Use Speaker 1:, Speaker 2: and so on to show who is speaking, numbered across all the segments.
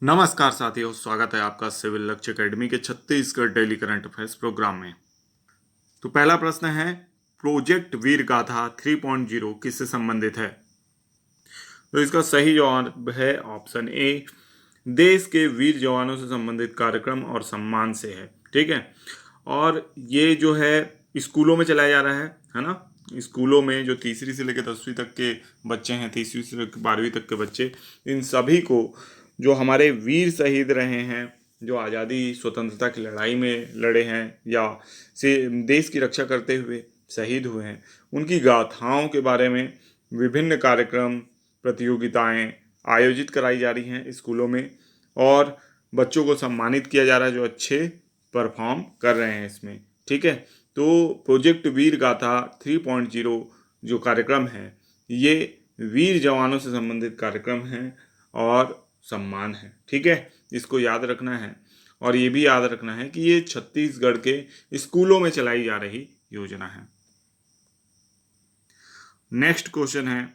Speaker 1: नमस्कार साथियों, स्वागत है आपका सिविल लक्ष्य एकेडमी के Chhattisgarh daily current affairs programme में। तो पहला प्रश्न है, प्रोजेक्ट वीर गाथा 3.0 किससे संबंधित है? तो इसका सही जवाब है ऑप्शन ए, देश के वीर जवानों से संबंधित कार्यक्रम और सम्मान से है। ठीक है, और ये जो है स्कूलों में चलाया जा रहा है ना। स्कूलों में जो तीसरी से लेकर 10वीं तक के बच्चे हैं, तीसरी से लेकर 12वीं तक के बच्चे, इन सभी को जो हमारे वीर शहीद रहे हैं, जो आज़ादी स्वतंत्रता की लड़ाई में लड़े हैं या से देश की रक्षा करते हुए शहीद हुए हैं, उनकी गाथाओं के बारे में विभिन्न कार्यक्रम प्रतियोगिताएं आयोजित कराई जा रही हैं स्कूलों में, और बच्चों को सम्मानित किया जा रहा है जो अच्छे परफॉर्म कर रहे हैं इसमें। ठीक है, तो प्रोजेक्ट वीर गाथा 3.0 जो कार्यक्रम है, ये वीर जवानों से संबंधित कार्यक्रम है और सम्मान है। ठीक है, इसको याद रखना है, और ये भी याद रखना है कि ये छत्तीसगढ़ के स्कूलों में चलाई जा रही योजना है। नेक्स्ट क्वेश्चन है,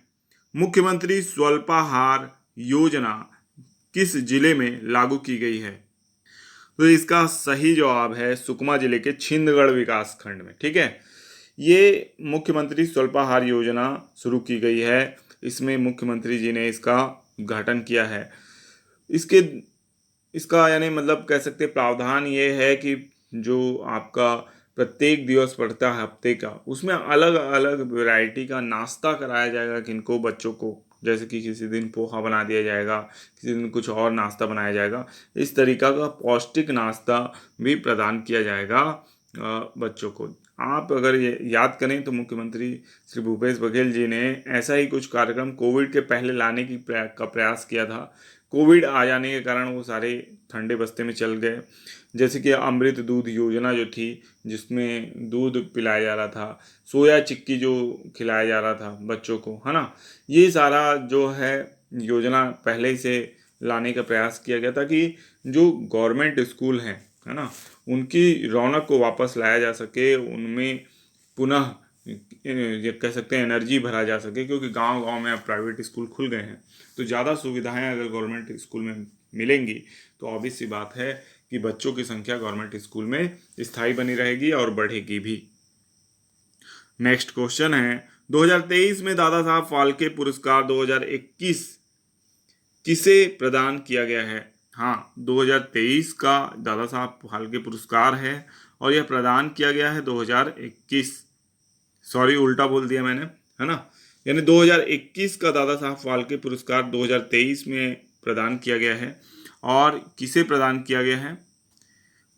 Speaker 1: मुख्यमंत्री स्वल्पाहार योजना किस जिले में लागू की गई है? तो इसका सही जवाब है सुकमा जिले के छिंदगढ़ विकास खंड में। ठीक है, ये मुख्यमंत्री स्वल्पाहार योजना शुरू की गई है। इसमें मुख्यमंत्री जी ने इसका उद्घाटन किया है। इसके इसका यानी मतलब कह सकते प्रावधान ये है कि जो आपका प्रत्येक दिवस पड़ता है हफ्ते का, उसमें अलग अलग वैरायटी का नाश्ता कराया जाएगा किनको, बच्चों को। जैसे कि किसी दिन पोहा बना दिया जाएगा, किसी दिन कुछ और नाश्ता बनाया जाएगा। इस तरीका का पौष्टिक नाश्ता भी प्रदान किया जाएगा बच्चों को। आप अगर ये याद करें तो मुख्यमंत्री श्री भूपेश बघेल जी ने ऐसा ही कुछ कार्यक्रम कोविड के पहले लाने का प्रयास किया था। कोविड आ जाने के कारण वो सारे ठंडे बस्ते में चल गए। जैसे कि अमृत दूध योजना जो थी, जिसमें दूध पिलाया जा रहा था, सोया चिक्की जो खिलाया जा रहा था बच्चों को, है ना। ये सारा जो है योजना पहले ही से लाने का प्रयास किया गया था कि जो गवर्नमेंट स्कूल हैं, है ना, उनकी रौनक को वापस लाया जा सके, उनमें पुनः ये कह सकते हैं एनर्जी भरा जा सके, क्योंकि गांव गांव में अब प्राइवेट स्कूल खुल गए हैं। तो ज़्यादा सुविधाएं अगर गवर्नमेंट स्कूल में मिलेंगी तो ऑब्वियस सी बात है कि बच्चों की संख्या गवर्नमेंट स्कूल में स्थायी बनी रहेगी और बढ़ेगी भी। नेक्स्ट क्वेश्चन है, 2023 में दादा साहब फाल्के पुरस्कार 2021 किसे प्रदान किया गया है? हाँ, 2023 का दादा साहब फाल्के पुरस्कार है और यह प्रदान किया गया है 2021। सॉरी, उल्टा बोल दिया मैंने, है ना। यानी 2021 का दादा साहब फाल्के पुरस्कार 2023 में प्रदान किया गया है। और किसे प्रदान किया गया है?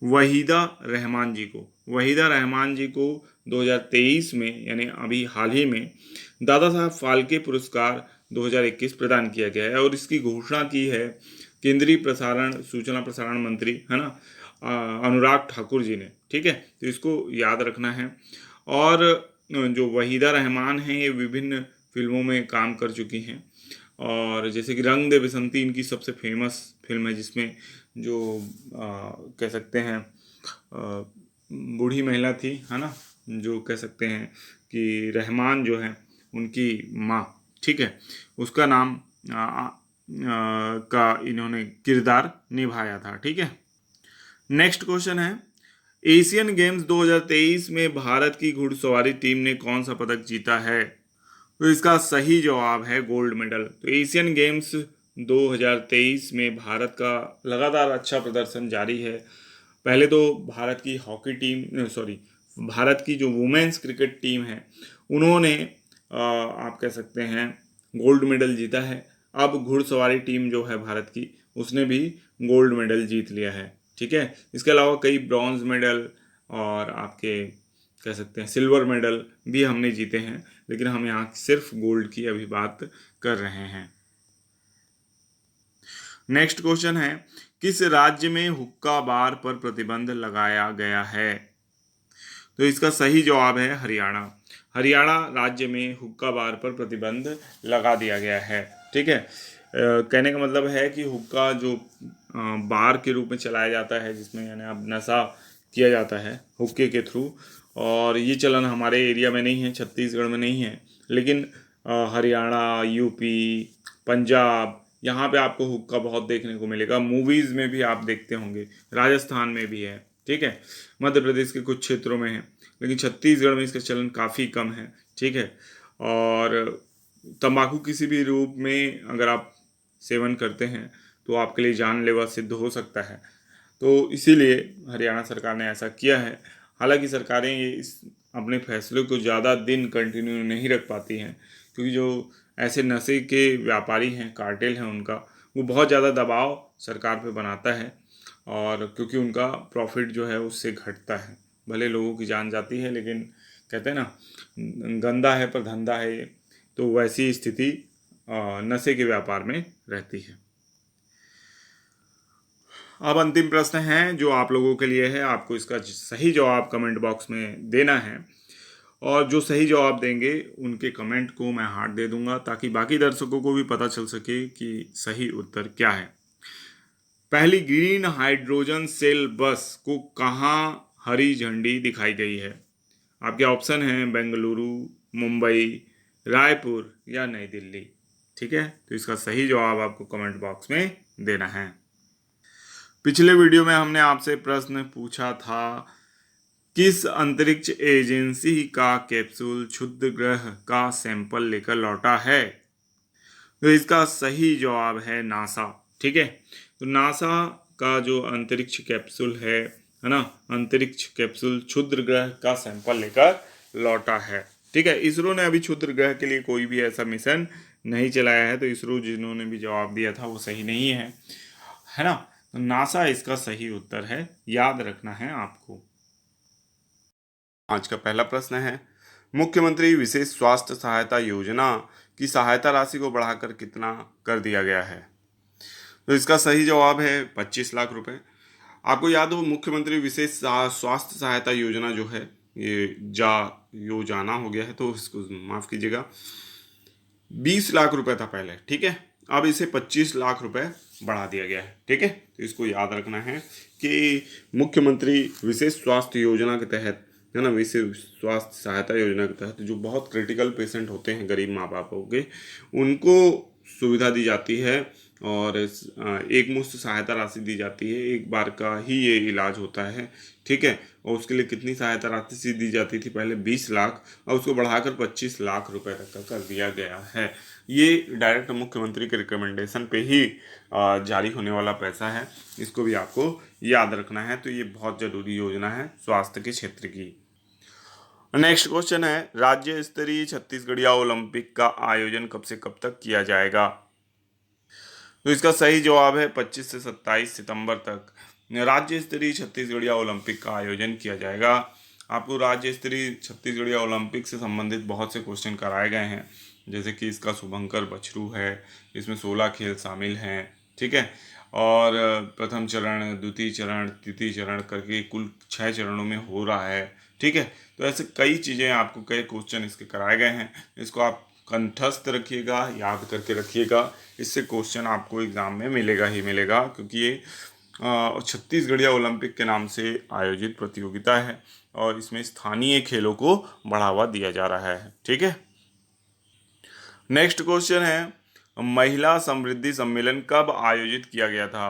Speaker 1: वहीदा रहमान जी को। वहीदा रहमान जी को 2023 में, यानी अभी हाल ही में, दादा साहब फाल्के पुरस्कार 2021 प्रदान किया गया है। और इसकी घोषणा की है केंद्रीय सूचना प्रसारण मंत्री, है ना, अनुराग ठाकुर जी ने। ठीक है, तो इसको याद रखना है। और जो वहीदा रहमान हैं, ये विभिन्न फिल्मों में काम कर चुकी हैं। और जैसे कि रंग दे बसंती इनकी सबसे फेमस फिल्म है, जिसमें जो कह सकते हैं बूढ़ी महिला थी, है ना, जो कह सकते हैं कि रहमान जो है उनकी माँ, ठीक है, उसका नाम का इन्होंने किरदार निभाया था। ठीक है, नेक्स्ट क्वेश्चन है, एशियन गेम्स 2023 में भारत की घुड़सवारी टीम ने कौन सा पदक जीता है? तो इसका सही जवाब है गोल्ड मेडल। तो एशियन गेम्स 2023 में भारत का लगातार अच्छा प्रदर्शन जारी है। पहले तो भारत की भारत की जो वुमेन्स क्रिकेट टीम है, उन्होंने आप कह सकते हैं गोल्ड मेडल जीता है। अब घुड़सवारी टीम जो है भारत की, उसने भी गोल्ड मेडल जीत लिया है। ठीक है, इसके अलावा कई ब्रॉन्ज मेडल और आपके कह सकते हैं सिल्वर मेडल भी हमने जीते हैं, लेकिन हम यहाँ सिर्फ गोल्ड की अभी बात कर रहे हैं। नेक्स्ट क्वेश्चन है, किस राज्य में हुक्का बार पर प्रतिबंध लगाया गया है? तो इसका सही जवाब है हरियाणा। हरियाणा राज्य में हुक्का बार पर प्रतिबंध लगा दिया गया है। ठीक है, कहने का मतलब है कि हुक्का जो बार के रूप में चलाया जाता है, जिसमें यानी अब नशा किया जाता है हुक्के के थ्रू, और ये चलन हमारे एरिया में नहीं है, छत्तीसगढ़ में नहीं है, लेकिन हरियाणा, यूपी, पंजाब, यहाँ पे आपको हुक्का बहुत देखने को मिलेगा, मूवीज़ में भी आप देखते होंगे, राजस्थान में भी है, ठीक है, मध्य प्रदेश के कुछ क्षेत्रों में है, लेकिन छत्तीसगढ़ में इसका चलन काफ़ी कम है, ठीक है। और तंबाकू किसी भी रूप में अगर आप सेवन करते हैं तो आपके लिए जानलेवा सिद्ध हो सकता है। तो इसीलिए हरियाणा सरकार ने ऐसा किया है। हालांकि सरकारें ये इस अपने फैसले को ज़्यादा दिन कंटिन्यू नहीं रख पाती हैं, क्योंकि जो ऐसे नशे के व्यापारी हैं, कार्टेल हैं उनका, वो बहुत ज़्यादा दबाव सरकार पे बनाता है, और क्योंकि उनका प्रॉफिट जो है उससे घटता है। भले लोगों की जान जाती है, लेकिन कहते हैं ना, गंदा है पर धंधा है ये। तो वैसी स्थिति नशे के व्यापार में रहती है। अब अंतिम प्रश्न है जो आप लोगों के लिए है, आपको इसका सही जवाब कमेंट बॉक्स में देना है, और जो सही जवाब देंगे उनके कमेंट को मैं हार्ट दे दूंगा, ताकि बाकी दर्शकों को भी पता चल सके कि सही उत्तर क्या है। पहली ग्रीन हाइड्रोजन सेल बस को कहाँ हरी झंडी दिखाई गई है? आपके ऑप्शन हैं बेंगलुरु, मुंबई, रायपुर या नई दिल्ली, ठीक है। तो इसका सही जवाब आपको कमेंट बॉक्स में देना है। पिछले वीडियो में हमने आपसे प्रश्न पूछा था, किस अंतरिक्ष एजेंसी का कैप्सूल क्षुद्र ग्रह का सैंपल लेकर लौटा है? तो इसका सही जवाब है नासा, ठीक है। तो नासा का जो अंतरिक्ष कैप्सूल है ना, अंतरिक्ष कैप्सूल क्षुद्र ग्रह का सैंपल लेकर लौटा है, ठीक है। इसरो ने अभी क्षुद्र ग्रह के लिए कोई भी ऐसा मिशन नहीं चलाया है, तो इसरो जिन्होंने भी जवाब दिया था वो सही नहीं है ना। तो नासा इसका सही उत्तर है, याद रखना है आपको। आज का पहला प्रश्न है, मुख्यमंत्री विशेष स्वास्थ्य सहायता योजना की सहायता राशि को बढ़ाकर कितना कर दिया गया है? तो इसका सही जवाब है 25 लाख रुपए। आपको याद हो, मुख्यमंत्री विशेष स्वास्थ्य सहायता योजना जो है, ये योजना हो गया है, तो इसको माफ़ कीजिएगा, 20 लाख रुपए था पहले, ठीक है। अब इसे 25 लाख रुपए बढ़ा दिया गया है, ठीक है। तो इसको याद रखना है कि मुख्यमंत्री विशेष स्वास्थ्य योजना के तहत, है ना, विशेष स्वास्थ्य सहायता योजना के तहत जो बहुत क्रिटिकल पेशेंट होते हैं, गरीब माँ बापों के, उनको सुविधा दी जाती है, और एक मुश्त सहायता राशि दी जाती है। एक बार का ही ये इलाज होता है, ठीक है। और उसके लिए कितनी सहायता राशि दी जाती थी पहले? 20 लाख, और उसको बढ़ाकर 25 लाख रुपए तक का कर दिया गया है। ये डायरेक्ट मुख्यमंत्री के रिकमेंडेशन पे ही जारी होने वाला पैसा है, इसको भी आपको याद रखना है। तो ये बहुत ज़रूरी योजना है स्वास्थ्य के क्षेत्र की। नेक्स्ट क्वेश्चन है, राज्य स्तरीय छत्तीसगढ़िया ओलंपिक का आयोजन कब से कब तक किया जाएगा? तो इसका सही जवाब है 25 से 27 सितंबर तक राज्य स्तरीय छत्तीसगढ़िया ओलंपिक का आयोजन किया जाएगा। आपको राज्य स्तरीय छत्तीसगढ़िया ओलंपिक से संबंधित बहुत से क्वेश्चन कराए गए हैं, जैसे कि इसका शुभंकर बछरू है, इसमें 16 खेल शामिल हैं, ठीक है। और प्रथम चरण, द्वितीय चरण, तृतीय चरण करके कुल 6 चरणों में हो रहा है, ठीक है। तो ऐसे कई चीज़ें आपको, कई क्वेश्चन इसके कराए गए हैं, इसको आप कंठस्थ रखिएगा, याद करके रखिएगा। इससे क्वेश्चन आपको एग्ज़ाम में मिलेगा ही मिलेगा, क्योंकि ये छत्तीसगढ़िया ओलंपिक के नाम से आयोजित प्रतियोगिता है, और इसमें स्थानीय खेलों को बढ़ावा दिया जा रहा है, ठीक है। नेक्स्ट क्वेश्चन है, महिला समृद्धि सम्मेलन कब आयोजित किया गया था?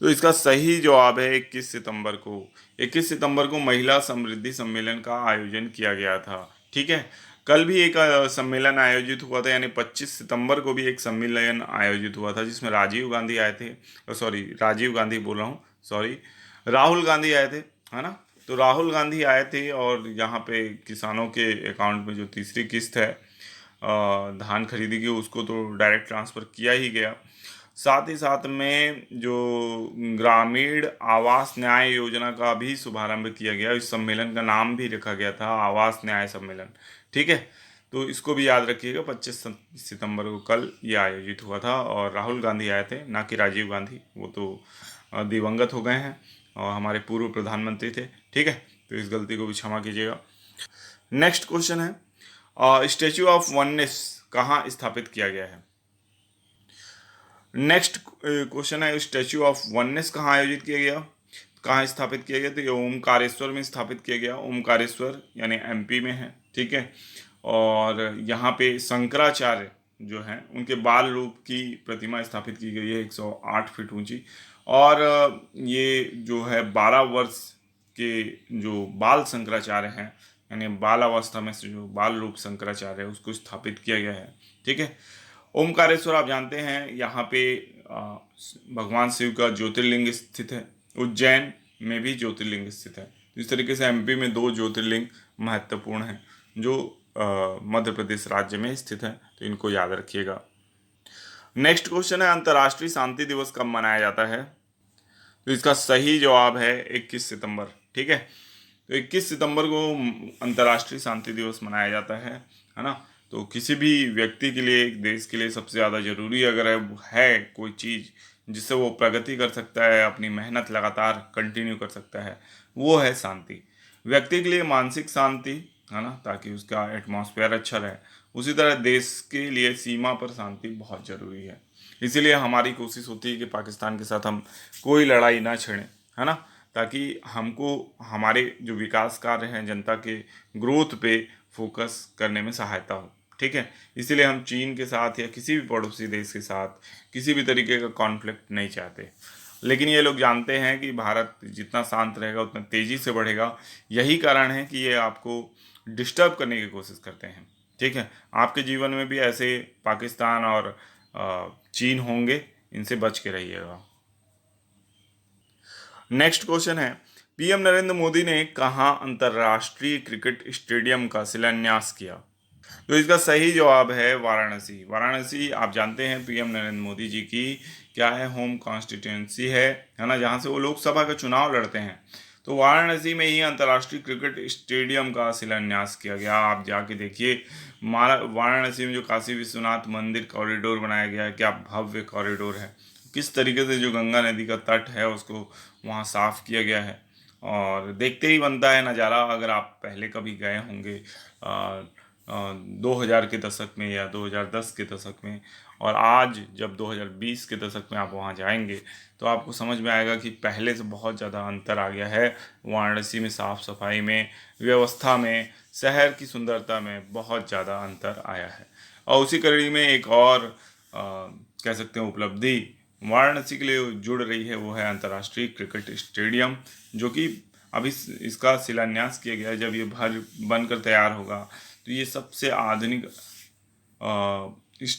Speaker 1: तो इसका सही जवाब है 21 सितंबर को। 21 सितंबर को महिला समृद्धि सम्मेलन का आयोजन किया गया था, ठीक है। कल भी एक सम्मेलन आयोजित हुआ था, यानी 25 सितंबर को भी एक सम्मेलन आयोजित हुआ था, जिसमें राजीव गांधी आए थे, राजीव गांधी बोल रहा हूँ, राहुल गांधी आए थे, है ना। तो राहुल गांधी आए थे, और यहाँ पे किसानों के अकाउंट में जो तीसरी किस्त है धान खरीदी की, उसको तो डायरेक्ट ट्रांसफ़र किया ही गया। साथ ही साथ में जो ग्रामीण आवास न्याय योजना का भी शुभारंभ किया गया, इस सम्मेलन का नाम भी रखा गया था आवास न्याय सम्मेलन, ठीक है। तो इसको भी याद रखिएगा, 25 सितंबर को कल ये आयोजित हुआ था, और राहुल गांधी आए थे, ना कि राजीव गांधी, वो तो दिवंगत हो गए हैं और हमारे पूर्व प्रधानमंत्री थे, ठीक है। तो इस गलती को भी क्षमा कीजिएगा। नेक्स्ट क्वेश्चन है, स्टैच्यू ऑफ वननेस कहाँ स्थापित किया गया है? नेक्स्ट क्वेश्चन है, स्टैच्यू ऑफ वननेस कहाँ आयोजित किया गया, कहाँ स्थापित किया गया? तो ये ओमकारेश्वर में स्थापित किया गया। ओमकारेश्वर यानी एमपी में है, ठीक है। और यहाँ पे शंकराचार्य जो हैं उनके बाल रूप की प्रतिमा स्थापित की गई है 108 फीट ऊंची। और ये जो है 12 वर्ष के जो बाल शंकराचार्य हैं, यानी बाल अवस्था में से जो बाल रूप शंकराचार्य है उसको स्थापित किया गया है। ठीक है। ओमकारेश्वर आप जानते हैं यहाँ पे भगवान शिव का ज्योतिर्लिंग स्थित है। उज्जैन में भी ज्योतिर्लिंग स्थित है। इस तरीके से एमपी में 2 ज्योतिर्लिंग महत्वपूर्ण हैं जो मध्य प्रदेश राज्य में स्थित है, तो इनको याद रखिएगा। नेक्स्ट क्वेश्चन है, अंतर्राष्ट्रीय शांति दिवस कब मनाया जाता है? तो इसका सही जवाब है 21 सितंबर। ठीक है। तो 21 सितंबर को अंतर्राष्ट्रीय शांति दिवस मनाया जाता है ना। तो किसी भी व्यक्ति के लिए, एक देश के लिए सबसे ज़्यादा ज़रूरी अगर है कोई चीज़ जिससे वो प्रगति कर सकता है, अपनी मेहनत लगातार कंटिन्यू कर सकता है, वो है शांति। व्यक्ति के लिए मानसिक शांति, है ना, ताकि उसका एटमॉस्फेयर अच्छा रहे। उसी तरह देश के लिए सीमा पर शांति बहुत ज़रूरी है। इसीलिए हमारी कोशिश होती है कि पाकिस्तान के साथ हम कोई लड़ाई ना छेड़ें, है ना, ताकि हमको हमारे जो विकास कार्य हैं, जनता के ग्रोथ पे फोकस करने में सहायता हो। ठीक है। इसीलिए हम चीन के साथ या किसी भी पड़ोसी देश के साथ किसी भी तरीके का कॉन्फ्लिक्ट नहीं चाहते। लेकिन ये लोग जानते हैं कि भारत जितना शांत रहेगा उतना तेज़ी से बढ़ेगा। यही कारण है कि ये आपको डिस्टर्ब करने की कोशिश करते हैं। ठीक है। आपके जीवन में भी ऐसे पाकिस्तान और चीन होंगे, इनसे बच के रहिएगा। नेक्स्ट क्वेश्चन है, पीएम नरेंद्र मोदी ने कहाँ अंतर्राष्ट्रीय क्रिकेट स्टेडियम का शिलान्यास किया? तो इसका सही जवाब है वाराणसी। वाराणसी आप जानते हैं पीएम नरेंद्र मोदी जी की क्या है, होम कॉन्स्टिट्यूंसी है ना, जहाँ से वो लोकसभा का चुनाव लड़ते हैं। तो वाराणसी में ही अंतर्राष्ट्रीय क्रिकेट स्टेडियम का शिलान्यास किया गया। आप जाके देखिए, वाराणसी में जो काशी विश्वनाथ मंदिर कॉरिडोर बनाया गया है, क्या भव्य कॉरिडोर है। किस तरीके से जो गंगा नदी का तट है उसको वहाँ साफ किया गया है, और देखते ही बनता है नज़ारा। अगर आप पहले कभी गए होंगे 2000 के दशक में या 2010 के दशक में, और आज जब 2020 के दशक में आप वहाँ जाएंगे तो आपको समझ में आएगा कि पहले से बहुत ज़्यादा अंतर आ गया है। वाराणसी में साफ़ सफाई में, व्यवस्था में, शहर की सुंदरता में बहुत ज़्यादा अंतर आया है। और उसी कड़ी में एक और कह सकते हैं उपलब्धि वाराणसी के लिए जुड़ रही है, वो है अंतर्राष्ट्रीय क्रिकेट स्टेडियम, जो कि अभी इसका शिलान्यास किया गया है। जब ये बनकर तैयार होगा तो ये सबसे आधुनिक